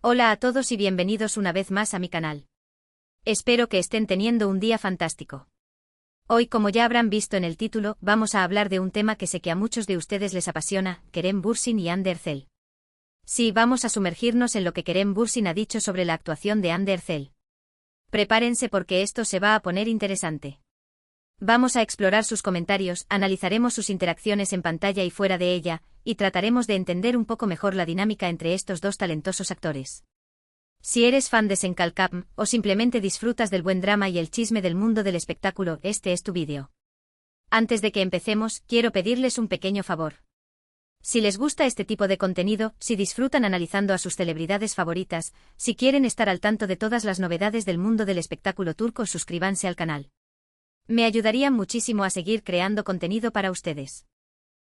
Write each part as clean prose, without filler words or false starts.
Hola a todos y bienvenidos una vez más a mi canal. Espero que estén teniendo un día fantástico. Hoy, como ya habrán visto en el título, vamos a hablar de un tema que sé que a muchos de ustedes les apasiona, Kerem Bürsin y Hande Erçel. Sí, vamos a sumergirnos en lo que Kerem Bürsin ha dicho sobre la actuación de Hande Erçel. Prepárense porque esto se va a poner interesante. Vamos a explorar sus comentarios, analizaremos sus interacciones en pantalla y fuera de ella, y trataremos de entender un poco mejor la dinámica entre estos dos talentosos actores. Si eres fan de Senkalkam, o simplemente disfrutas del buen drama y el chisme del mundo del espectáculo, este es tu vídeo. Antes de que empecemos, quiero pedirles un pequeño favor. Si les gusta este tipo de contenido, si disfrutan analizando a sus celebridades favoritas, si quieren estar al tanto de todas las novedades del mundo del espectáculo turco, suscríbanse al canal. Me ayudarían muchísimo a seguir creando contenido para ustedes.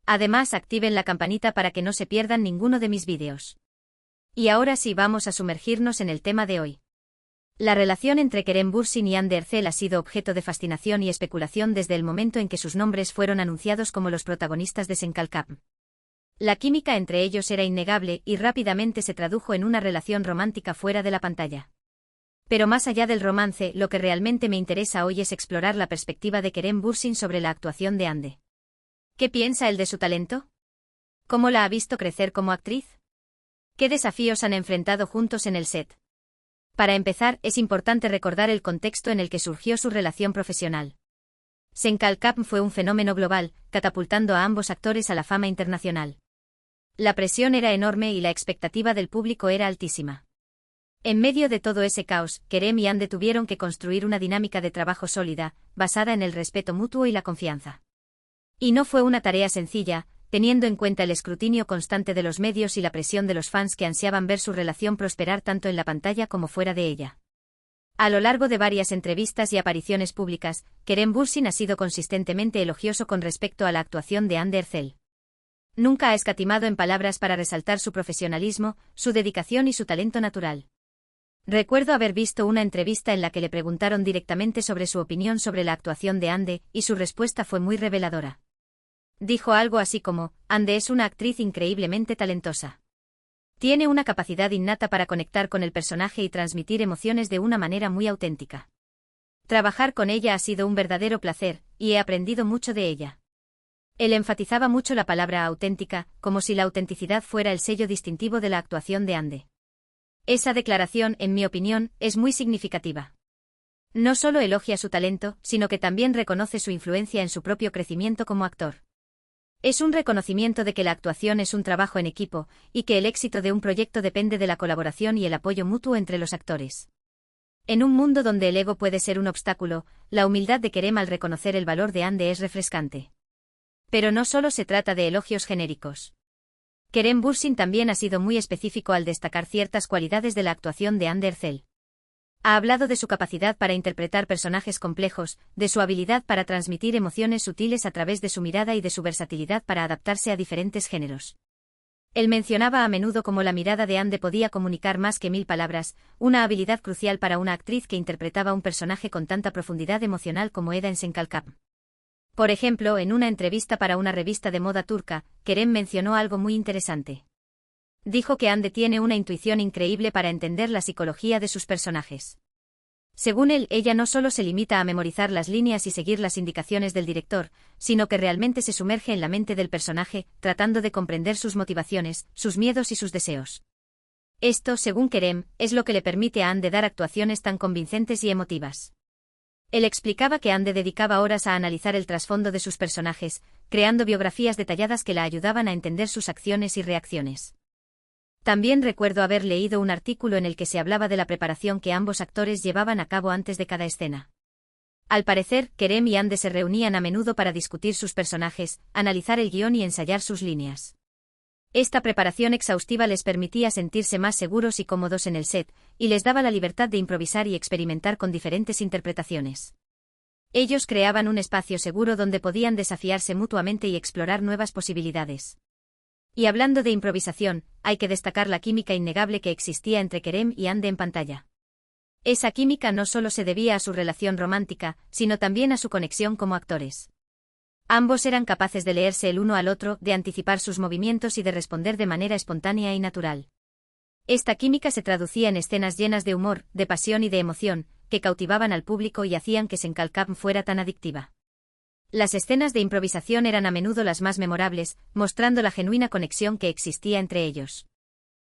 Además, activen la campanita para que no se pierdan ninguno de mis vídeos. Y ahora sí, vamos a sumergirnos en el tema de hoy. La relación entre Kerem Bürsin y Hande Erçel ha sido objeto de fascinación y especulación desde el momento en que sus nombres fueron anunciados como los protagonistas de Senkalkam. La química entre ellos era innegable y rápidamente se tradujo en una relación romántica fuera de la pantalla. Pero más allá del romance, lo que realmente me interesa hoy es explorar la perspectiva de Kerem Bürsin sobre la actuación de Hande. ¿Qué piensa él de su talento? ¿Cómo la ha visto crecer como actriz? ¿Qué desafíos han enfrentado juntos en el set? Para empezar, es importante recordar el contexto en el que surgió su relación profesional. Senkalkam fue un fenómeno global, catapultando a ambos actores a la fama internacional. La presión era enorme y la expectativa del público era altísima. En medio de todo ese caos, Kerem y Hande tuvieron que construir una dinámica de trabajo sólida, basada en el respeto mutuo y la confianza. Y no fue una tarea sencilla, teniendo en cuenta el escrutinio constante de los medios y la presión de los fans que ansiaban ver su relación prosperar tanto en la pantalla como fuera de ella. A lo largo de varias entrevistas y apariciones públicas, Kerem Bürsin ha sido consistentemente elogioso con respecto a la actuación de Hande Erçel. Nunca ha escatimado en palabras para resaltar su profesionalismo, su dedicación y su talento natural. Recuerdo haber visto una entrevista en la que le preguntaron directamente sobre su opinión sobre la actuación de Hande, y su respuesta fue muy reveladora. Dijo algo así como: Hande es una actriz increíblemente talentosa. Tiene una capacidad innata para conectar con el personaje y transmitir emociones de una manera muy auténtica. Trabajar con ella ha sido un verdadero placer, y he aprendido mucho de ella. Él enfatizaba mucho la palabra auténtica, como si la autenticidad fuera el sello distintivo de la actuación de Hande. Esa declaración, en mi opinión, es muy significativa. No solo elogia su talento, sino que también reconoce su influencia en su propio crecimiento como actor. Es un reconocimiento de que la actuación es un trabajo en equipo, y que el éxito de un proyecto depende de la colaboración y el apoyo mutuo entre los actores. En un mundo donde el ego puede ser un obstáculo, la humildad de Kerem al reconocer el valor de Hande es refrescante. Pero no solo se trata de elogios genéricos. Kerem Bürsin también ha sido muy específico al destacar ciertas cualidades de la actuación de Hande Erçel. Ha hablado de su capacidad para interpretar personajes complejos, de su habilidad para transmitir emociones sutiles a través de su mirada y de su versatilidad para adaptarse a diferentes géneros. Él mencionaba a menudo cómo la mirada de Hande podía comunicar más que 1000 palabras, una habilidad crucial para una actriz que interpretaba un personaje con tanta profundidad emocional como Eda en Senkalkam. Por ejemplo, en una entrevista para una revista de moda turca, Kerem mencionó algo muy interesante. Dijo que Hande tiene una intuición increíble para entender la psicología de sus personajes. Según él, ella no solo se limita a memorizar las líneas y seguir las indicaciones del director, sino que realmente se sumerge en la mente del personaje, tratando de comprender sus motivaciones, sus miedos y sus deseos. Esto, según Kerem, es lo que le permite a Hande dar actuaciones tan convincentes y emotivas. Él explicaba que Hande dedicaba horas a analizar el trasfondo de sus personajes, creando biografías detalladas que la ayudaban a entender sus acciones y reacciones. También recuerdo haber leído un artículo en el que se hablaba de la preparación que ambos actores llevaban a cabo antes de cada escena. Al parecer, Kerem y Hande se reunían a menudo para discutir sus personajes, analizar el guión y ensayar sus líneas. Esta preparación exhaustiva les permitía sentirse más seguros y cómodos en el set, y les daba la libertad de improvisar y experimentar con diferentes interpretaciones. Ellos creaban un espacio seguro donde podían desafiarse mutuamente y explorar nuevas posibilidades. Y hablando de improvisación, hay que destacar la química innegable que existía entre Kerem y Hande en pantalla. Esa química no solo se debía a su relación romántica, sino también a su conexión como actores. Ambos eran capaces de leerse el uno al otro, de anticipar sus movimientos y de responder de manera espontánea y natural. Esta química se traducía en escenas llenas de humor, de pasión y de emoción, que cautivaban al público y hacían que Senkalcam fuera tan adictiva. Las escenas de improvisación eran a menudo las más memorables, mostrando la genuina conexión que existía entre ellos.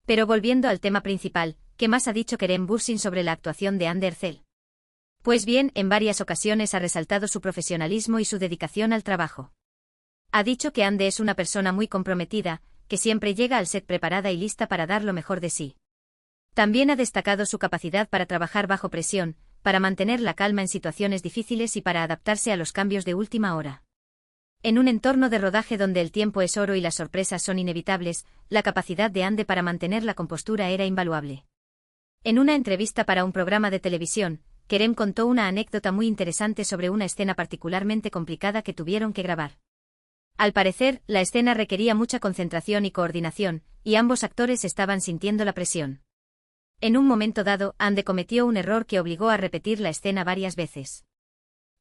Pero volviendo al tema principal, ¿qué más ha dicho Kerem Bürsin sobre la actuación de Hande Erçel? Pues bien, en varias ocasiones ha resaltado su profesionalismo y su dedicación al trabajo. Ha dicho que Hande es una persona muy comprometida, que siempre llega al set preparada y lista para dar lo mejor de sí. También ha destacado su capacidad para trabajar bajo presión, para mantener la calma en situaciones difíciles y para adaptarse a los cambios de última hora. En un entorno de rodaje donde el tiempo es oro y las sorpresas son inevitables, la capacidad de Hande para mantener la compostura era invaluable. En una entrevista para un programa de televisión, Kerem contó una anécdota muy interesante sobre una escena particularmente complicada que tuvieron que grabar. Al parecer, la escena requería mucha concentración y coordinación, y ambos actores estaban sintiendo la presión. En un momento dado, Hande cometió un error que obligó a repetir la escena varias veces.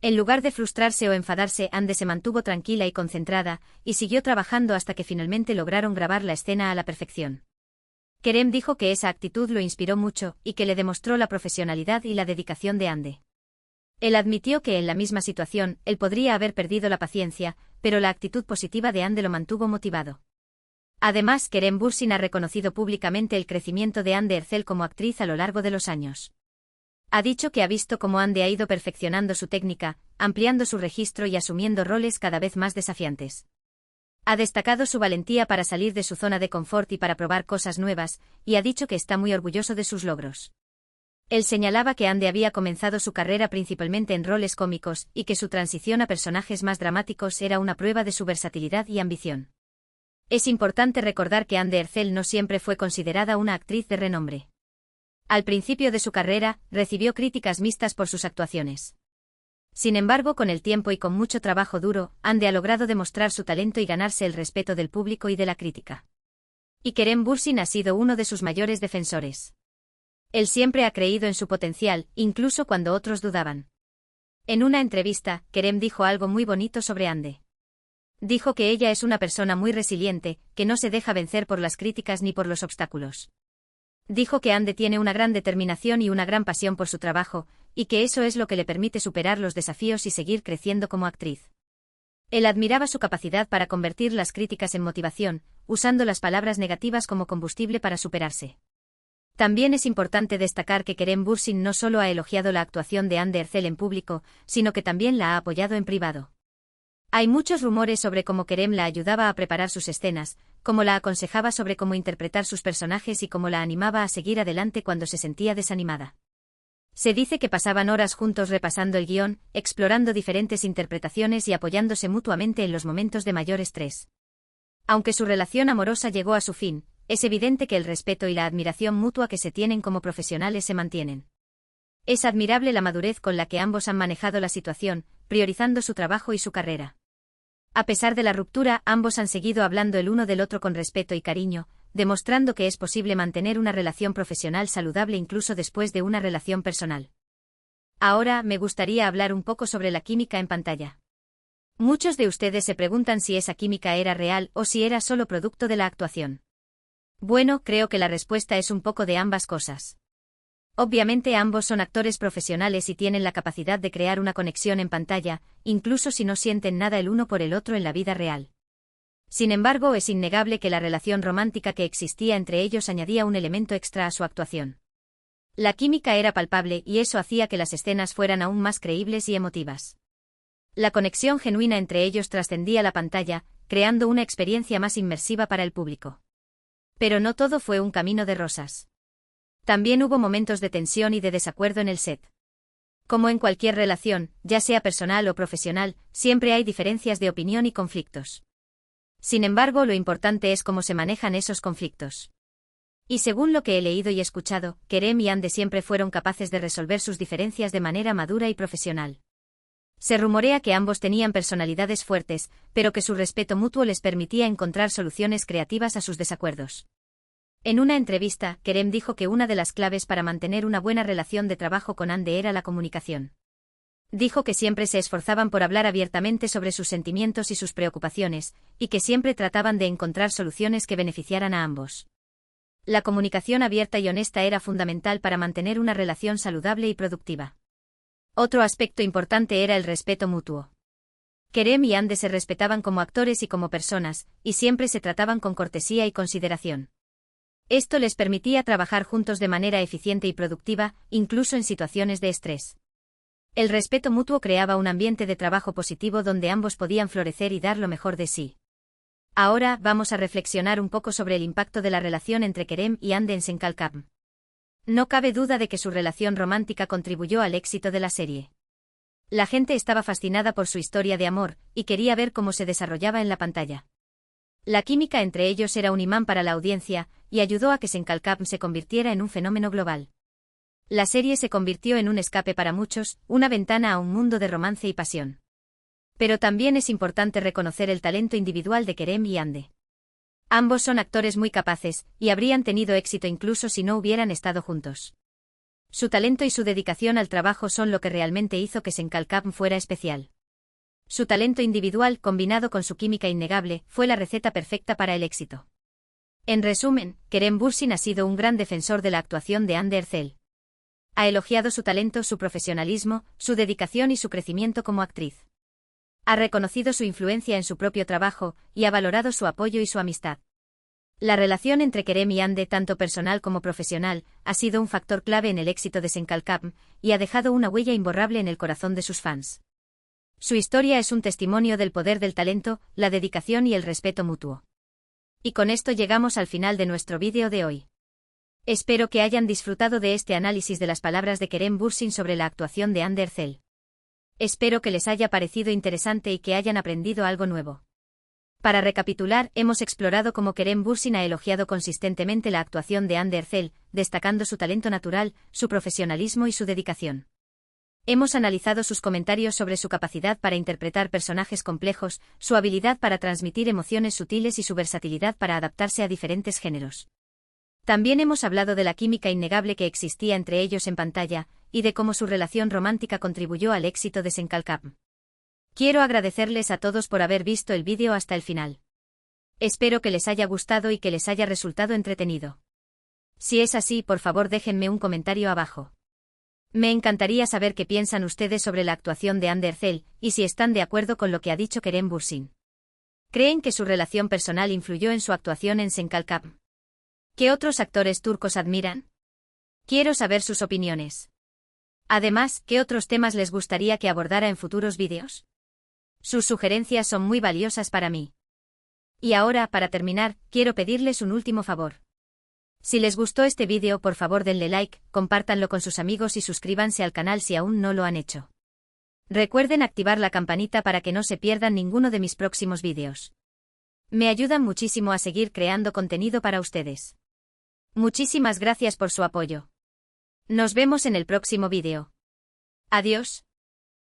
En lugar de frustrarse o enfadarse, Hande se mantuvo tranquila y concentrada, y siguió trabajando hasta que finalmente lograron grabar la escena a la perfección. Kerem dijo que esa actitud lo inspiró mucho, y que le demostró la profesionalidad y la dedicación de Hande. Él admitió que en la misma situación, él podría haber perdido la paciencia, pero la actitud positiva de Hande lo mantuvo motivado. Además, Kerem Bürsin ha reconocido públicamente el crecimiento de Hande Erçel como actriz a lo largo de los años. Ha dicho que ha visto cómo Hande ha ido perfeccionando su técnica, ampliando su registro y asumiendo roles cada vez más desafiantes. Ha destacado su valentía para salir de su zona de confort y para probar cosas nuevas, y ha dicho que está muy orgulloso de sus logros. Él señalaba que Hande había comenzado su carrera principalmente en roles cómicos y que su transición a personajes más dramáticos era una prueba de su versatilidad y ambición. Es importante recordar que Hande Erçel no siempre fue considerada una actriz de renombre. Al principio de su carrera, recibió críticas mixtas por sus actuaciones. Sin embargo, con el tiempo y con mucho trabajo duro, Hande ha logrado demostrar su talento y ganarse el respeto del público y de la crítica. Y Kerem Bürsin ha sido uno de sus mayores defensores. Él siempre ha creído en su potencial, incluso cuando otros dudaban. En una entrevista, Kerem dijo algo muy bonito sobre Hande. Dijo que ella es una persona muy resiliente, que no se deja vencer por las críticas ni por los obstáculos. Dijo que Hande tiene una gran determinación y una gran pasión por su trabajo, y que eso es lo que le permite superar los desafíos y seguir creciendo como actriz. Él admiraba su capacidad para convertir las críticas en motivación, usando las palabras negativas como combustible para superarse. También es importante destacar que Kerem Bürsin no solo ha elogiado la actuación de Hande Erçel en público, sino que también la ha apoyado en privado. Hay muchos rumores sobre cómo Kerem la ayudaba a preparar sus escenas, cómo la aconsejaba sobre cómo interpretar sus personajes y cómo la animaba a seguir adelante cuando se sentía desanimada. Se dice que pasaban horas juntos repasando el guión, explorando diferentes interpretaciones y apoyándose mutuamente en los momentos de mayor estrés. Aunque su relación amorosa llegó a su fin, es evidente que el respeto y la admiración mutua que se tienen como profesionales se mantienen. Es admirable la madurez con la que ambos han manejado la situación, priorizando su trabajo y su carrera. A pesar de la ruptura, ambos han seguido hablando el uno del otro con respeto y cariño, demostrando que es posible mantener una relación profesional saludable incluso después de una relación personal. Ahora, me gustaría hablar un poco sobre la química en pantalla. Muchos de ustedes se preguntan si esa química era real o si era solo producto de la actuación. Bueno, creo que la respuesta es un poco de ambas cosas. Obviamente ambos son actores profesionales y tienen la capacidad de crear una conexión en pantalla, incluso si no sienten nada el uno por el otro en la vida real. Sin embargo, es innegable que la relación romántica que existía entre ellos añadía un elemento extra a su actuación. La química era palpable y eso hacía que las escenas fueran aún más creíbles y emotivas. La conexión genuina entre ellos trascendía la pantalla, creando una experiencia más inmersiva para el público. Pero no todo fue un camino de rosas. También hubo momentos de tensión y de desacuerdo en el set. Como en cualquier relación, ya sea personal o profesional, siempre hay diferencias de opinión y conflictos. Sin embargo, lo importante es cómo se manejan esos conflictos. Y según lo que he leído y escuchado, Kerem y Hande siempre fueron capaces de resolver sus diferencias de manera madura y profesional. Se rumorea que ambos tenían personalidades fuertes, pero que su respeto mutuo les permitía encontrar soluciones creativas a sus desacuerdos. En una entrevista, Kerem dijo que una de las claves para mantener una buena relación de trabajo con Hande era la comunicación. Dijo que siempre se esforzaban por hablar abiertamente sobre sus sentimientos y sus preocupaciones, y que siempre trataban de encontrar soluciones que beneficiaran a ambos. La comunicación abierta y honesta era fundamental para mantener una relación saludable y productiva. Otro aspecto importante era el respeto mutuo. Kerem y Hande se respetaban como actores y como personas, y siempre se trataban con cortesía y consideración. Esto les permitía trabajar juntos de manera eficiente y productiva, incluso en situaciones de estrés. El respeto mutuo creaba un ambiente de trabajo positivo donde ambos podían florecer y dar lo mejor de sí. Ahora vamos a reflexionar un poco sobre el impacto de la relación entre Kerem y Hande en Senkalkam. No cabe duda de que su relación romántica contribuyó al éxito de la serie. La gente estaba fascinada por su historia de amor, y quería ver cómo se desarrollaba en la pantalla. La química entre ellos era un imán para la audiencia, y ayudó a que Senkalkam se convirtiera en un fenómeno global. La serie se convirtió en un escape para muchos, una ventana a un mundo de romance y pasión. Pero también es importante reconocer el talento individual de Kerem y Hande. Ambos son actores muy capaces, y habrían tenido éxito incluso si no hubieran estado juntos. Su talento y su dedicación al trabajo son lo que realmente hizo que Senkalkam fuera especial. Su talento individual, combinado con su química innegable, fue la receta perfecta para el éxito. En resumen, Kerem Bürsin ha sido un gran defensor de la actuación de Hande Erçel. Ha elogiado su talento, su profesionalismo, su dedicación y su crecimiento como actriz. Ha reconocido su influencia en su propio trabajo, y ha valorado su apoyo y su amistad. La relación entre Kerem y Hande, tanto personal como profesional, ha sido un factor clave en el éxito de Senkalkam, y ha dejado una huella imborrable en el corazón de sus fans. Su historia es un testimonio del poder del talento, la dedicación y el respeto mutuo. Y con esto llegamos al final de nuestro vídeo de hoy. Espero que hayan disfrutado de este análisis de las palabras de Kerem Bürsin sobre la actuación de Hande Erçel. Espero que les haya parecido interesante y que hayan aprendido algo nuevo. Para recapitular, hemos explorado cómo Kerem Bürsin ha elogiado consistentemente la actuación de Hande Erçel, destacando su talento natural, su profesionalismo y su dedicación. Hemos analizado sus comentarios sobre su capacidad para interpretar personajes complejos, su habilidad para transmitir emociones sutiles y su versatilidad para adaptarse a diferentes géneros. También hemos hablado de la química innegable que existía entre ellos en pantalla, y de cómo su relación romántica contribuyó al éxito de Senkalkam. Quiero agradecerles a todos por haber visto el vídeo hasta el final. Espero que les haya gustado y que les haya resultado entretenido. Si es así, por favor déjenme un comentario abajo. Me encantaría saber qué piensan ustedes sobre la actuación de Hande Erçel, y si están de acuerdo con lo que ha dicho Kerem Bürsin. ¿Creen que su relación personal influyó en su actuación en Senkalkam? ¿Qué otros actores turcos admiran? Quiero saber sus opiniones. Además, ¿qué otros temas les gustaría que abordara en futuros vídeos? Sus sugerencias son muy valiosas para mí. Y ahora, para terminar, quiero pedirles un último favor. Si les gustó este vídeo, por favor denle like, compártanlo con sus amigos y suscríbanse al canal si aún no lo han hecho. Recuerden activar la campanita para que no se pierdan ninguno de mis próximos vídeos. Me ayudan muchísimo a seguir creando contenido para ustedes. Muchísimas gracias por su apoyo. Nos vemos en el próximo vídeo. Adiós.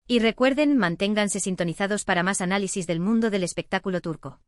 Y recuerden, manténganse sintonizados para más análisis del mundo del espectáculo turco.